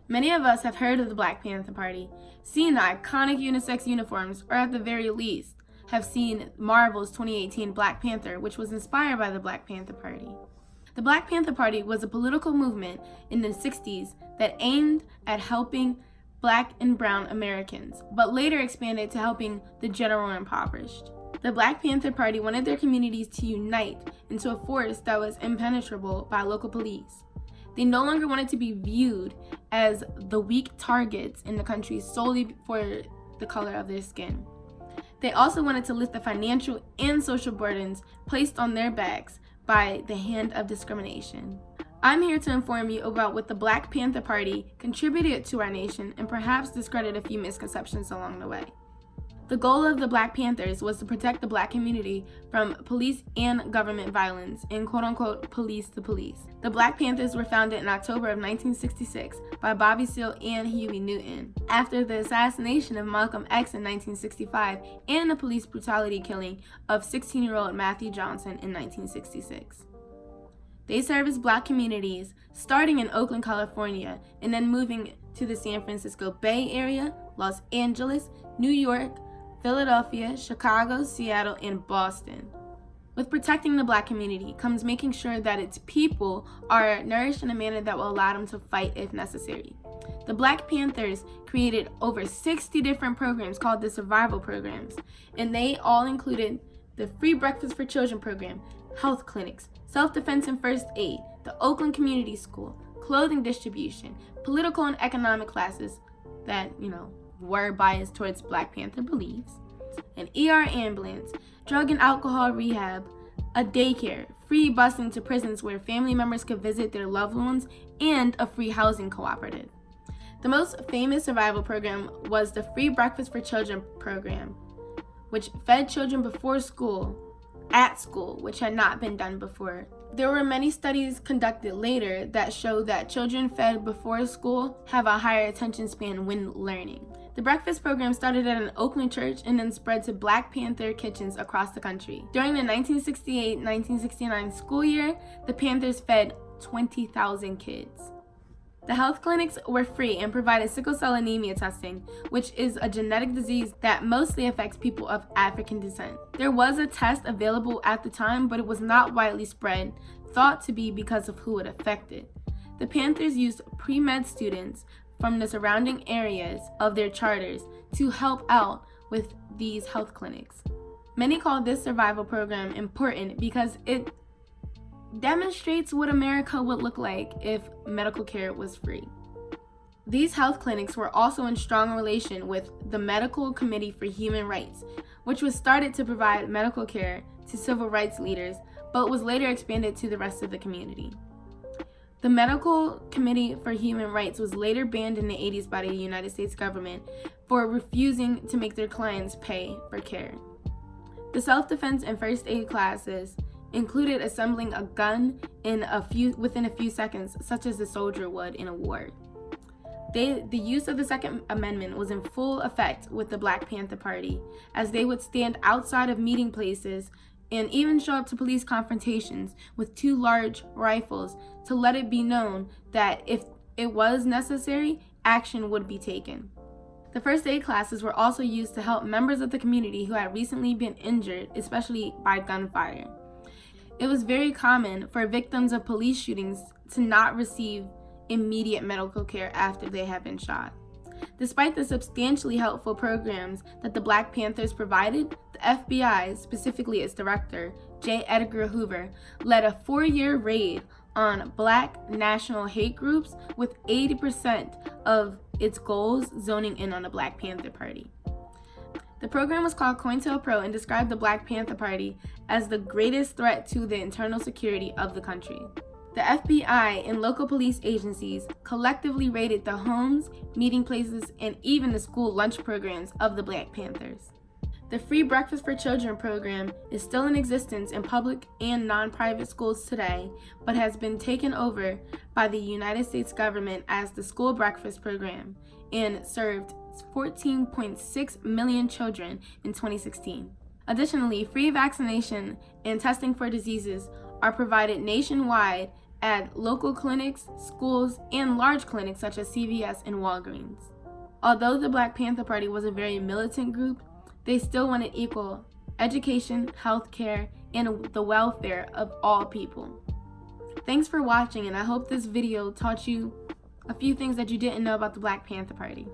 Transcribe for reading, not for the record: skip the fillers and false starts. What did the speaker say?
Many of us have heard of the Black Panther Party, seen the iconic unisex uniforms, or at the very least, have seen Marvel's 2018 Black Panther, which was inspired by the Black Panther Party. The Black Panther Party was a political movement in the 60s that aimed at helping Black and brown Americans, but later expanded to helping the general impoverished. The Black Panther Party wanted their communities to unite into a force that was impenetrable by local police. They no longer wanted to be viewed as the weak targets in the country solely for the color of their skin. They also wanted to lift the financial and social burdens placed on their backs by the hand of discrimination. I'm here to inform you about what the Black Panther Party contributed to our nation and perhaps discredit a few misconceptions along the way. The goal of the Black Panthers was to protect the Black community from police and government violence and quote-unquote police the police. The Black Panthers were founded in October of 1966 by Bobby Seale and Huey Newton after the assassination of Malcolm X in 1965 and the police brutality killing of 16-year-old Matthew Johnson in 1966. They service Black communities starting in Oakland, California, and then moving to the San Francisco Bay Area, Los Angeles, New York, Philadelphia, Chicago, Seattle, and Boston. With protecting the Black community comes making sure that its people are nourished in a manner that will allow them to fight if necessary. The Black Panthers created over 60 different programs called the Survival Programs, and they all included the Free Breakfast for Children program, health clinics, self-defense and first aid, the Oakland Community School, clothing distribution, political and economic classes that, were biased towards Black Panther beliefs, an ER ambulance, drug and alcohol rehab, a daycare, free busing to prisons where family members could visit their loved ones, and a free housing cooperative. The most famous survival program was the Free Breakfast for Children program, which fed children before school, at school, which had not been done before. There were many studies conducted later that show that children fed before school have a higher attention span when learning. The breakfast program started at an Oakland church and then spread to Black Panther kitchens across the country. During the 1968-1969 school year, the Panthers fed 20,000 kids. The health clinics were free and provided sickle cell anemia testing, which is a genetic disease that mostly affects people of African descent. There was a test available at the time, but it was not widely spread, thought to be because of who it affected. The Panthers used pre-med students from the surrounding areas of their charters to help out with these health clinics. Many call this survival program important because it demonstrates what America would look like if medical care was free. These health clinics were also in strong relation with the Medical Committee for Human Rights, which was started to provide medical care to civil rights leaders, but was later expanded to the rest of the community. The Medical Committee for Human Rights was later banned in the 80s by the United States government for refusing to make their clients pay for care. The self-defense and first aid classes included assembling a gun within a few seconds, such as a soldier would in a war. The use of the Second Amendment was in full effect with the Black Panther Party, as they would stand outside of meeting places and even show up to police confrontations with two large rifles to let it be known that if it was necessary, action would be taken. The first aid classes were also used to help members of the community who had recently been injured, especially by gunfire. It was very common for victims of police shootings to not receive immediate medical care after they had been shot. Despite the substantially helpful programs that the Black Panthers provided, the FBI, specifically its director, J. Edgar Hoover, led a 4-year raid on Black national hate groups, with 80% of its goals zoning in on the Black Panther Party. The program was called COINTELPRO and described the Black Panther Party as the greatest threat to the internal security of the country. The FBI and local police agencies collectively raided the homes, meeting places, and even the school lunch programs of the Black Panthers. The Free Breakfast for Children program is still in existence in public and non-private schools today, but has been taken over by the United States government as the School Breakfast Program and served 14.6 million children in 2016. Additionally, free vaccination and testing for diseases are provided nationwide at local clinics, schools, and large clinics such as CVS and Walgreens. Although the Black Panther Party was a very militant group, they still wanted equal education, health care, and the welfare of all people. Thanks for watching, and I hope this video taught you a few things that you didn't know about the Black Panther Party.